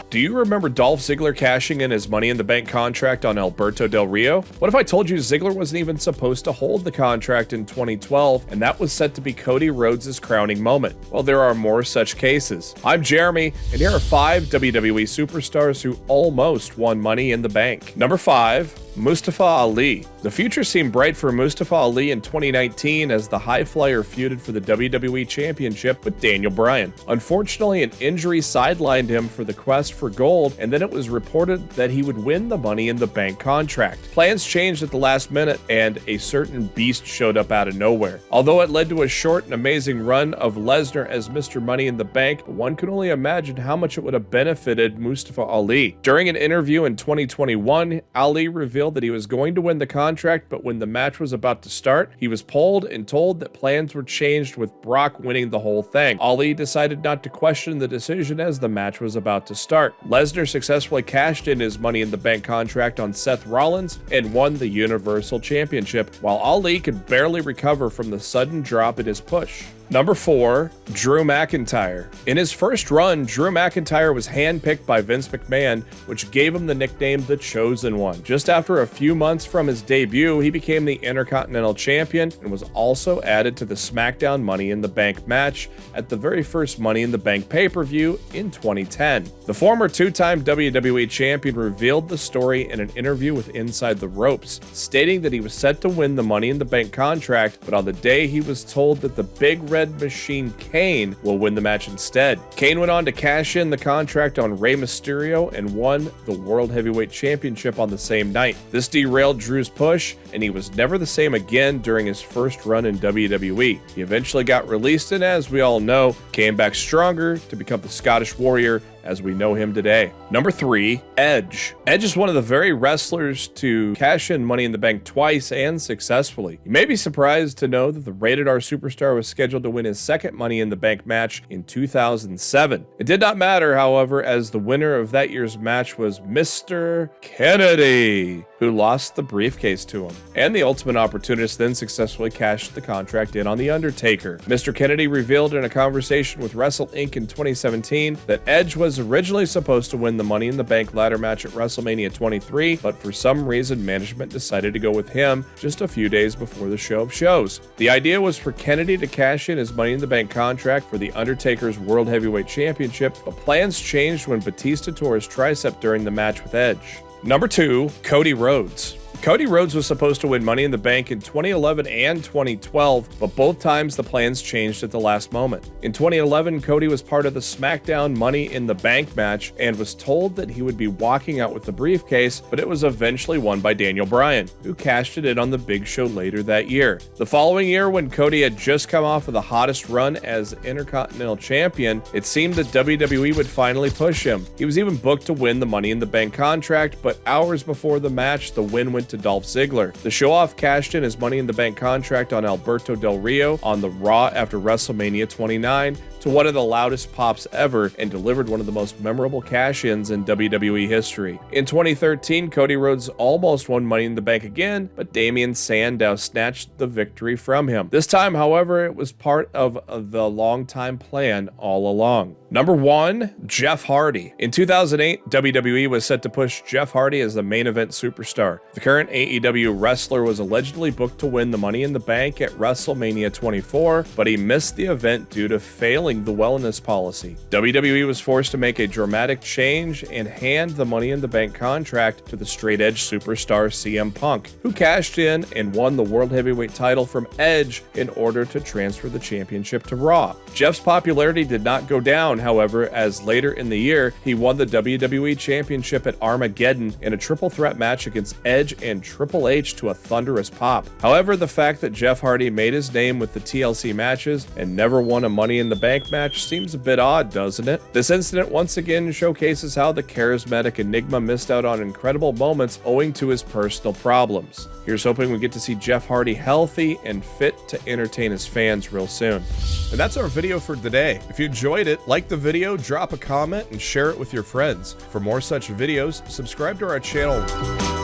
Do you remember Dolph Ziggler cashing in his Money in the Bank contract on Alberto Del Rio? What if I told you Ziggler wasn't even supposed to hold the contract in 2012, and that was set to be Cody Rhodes' crowning moment? Well, there are more such cases. I'm Jeremy, and here are 5 WWE superstars who almost won Money in the Bank. Number 5. Mustafa Ali. The future seemed bright for Mustafa Ali in 2019 as the high flyer feuded for the WWE Championship with Daniel Bryan. Unfortunately, an injury sidelined him for the quest for gold, and then it was reported that he would win the Money in the Bank contract. Plans changed at the last minute, and a certain beast showed up out of nowhere. Although it led to a short and amazing run of Lesnar as Mr. Money in the Bank, one could only imagine how much it would have benefited Mustafa Ali. During an interview in 2021, Ali revealed that he was going to win the contract, but when the match was about to start, he was pulled and told that plans were changed with Brock winning the whole thing. Ali decided not to question the decision as the match was about to start. Lesnar successfully cashed in his Money in the Bank contract on Seth Rollins and won the Universal Championship, while Ali could barely recover from the sudden drop in his push. Number 4, Drew McIntyre. In his first run, Drew McIntyre was handpicked by Vince McMahon, which gave him the nickname The Chosen One. Just after a few months from his debut, he became the Intercontinental Champion and was also added to the SmackDown Money in the Bank match at the very first Money in the Bank pay-per-view in 2010. The former 2-time WWE Champion revealed the story in an interview with Inside the Ropes, stating that he was set to win the Money in the Bank contract, but on the day he was told that the Big Red Machine Kane will win the match instead. Kane went on to cash in the contract on Rey Mysterio and won the World Heavyweight Championship on the same night. This derailed Drew's push, and he was never the same again during his first run in WWE. He eventually got released and, as we all know, came back stronger to become the Scottish Warrior as we know him today. Number 3, Edge. Edge is one of the very wrestlers to cash in Money in the Bank twice and successfully. You may be surprised to know that the Rated R Superstar was scheduled to win his second Money in the Bank match in 2007. It did not matter, however, as the winner of that year's match was Mr. Kennedy, who lost the briefcase to him. And the Ultimate Opportunist then successfully cashed the contract in on The Undertaker. Mr. Kennedy revealed in a conversation with Wrestle Inc. in 2017 that Edge was originally supposed to win the Money in the Bank ladder match at WrestleMania 23, but for some reason management decided to go with him just a few days before the show of shows. The idea was for Kennedy to cash in his Money in the Bank contract for The Undertaker's World Heavyweight Championship, but plans changed when Batista tore his tricep during the match with Edge. Number 2, Cody Rhodes. Cody Rhodes was supposed to win Money in the Bank in 2011 and 2012, but both times the plans changed at the last moment. In 2011, Cody was part of the SmackDown Money in the Bank match and was told that he would be walking out with the briefcase, but it was eventually won by Daniel Bryan, who cashed it in on the Big Show later that year. The following year, when Cody had just come off of the hottest run as Intercontinental Champion, it seemed that WWE would finally push him. He was even booked to win the Money in the Bank contract, but hours before the match, the win went to Dolph Ziggler. The show-off cashed in his Money in the Bank contract on Alberto Del Rio on the Raw after WrestleMania 29 to one of the loudest pops ever and delivered one of the most memorable cash-ins in WWE history. In 2013, Cody Rhodes almost won Money in the Bank again, but Damian Sandow snatched the victory from him. This time, however, it was part of the long-time plan all along. Number 1, Jeff Hardy. In 2008, WWE was set to push Jeff Hardy as the main event superstar. The current AEW wrestler was allegedly booked to win the Money in the Bank at WrestleMania 24, but he missed the event due to failing the wellness policy. WWE was forced to make a dramatic change and hand the Money in the Bank contract to the straight edge superstar CM Punk, who cashed in and won the World Heavyweight title from Edge in order to transfer the championship to Raw. Jeff's popularity did not go down, however, as later in the year, he won the WWE Championship at Armageddon in a triple threat match against Edge and Triple H to a thunderous pop. However, the fact that Jeff Hardy made his name with the TLC matches and never won a Money in the Bank match seems a bit odd, doesn't it? This incident once again showcases how the charismatic Enigma missed out on incredible moments owing to his personal problems. Here's hoping we get to see Jeff Hardy healthy and fit to entertain his fans real soon. And that's our video for today. If you enjoyed it, like the video, drop a comment, and share it with your friends. For more such videos, subscribe to our channel.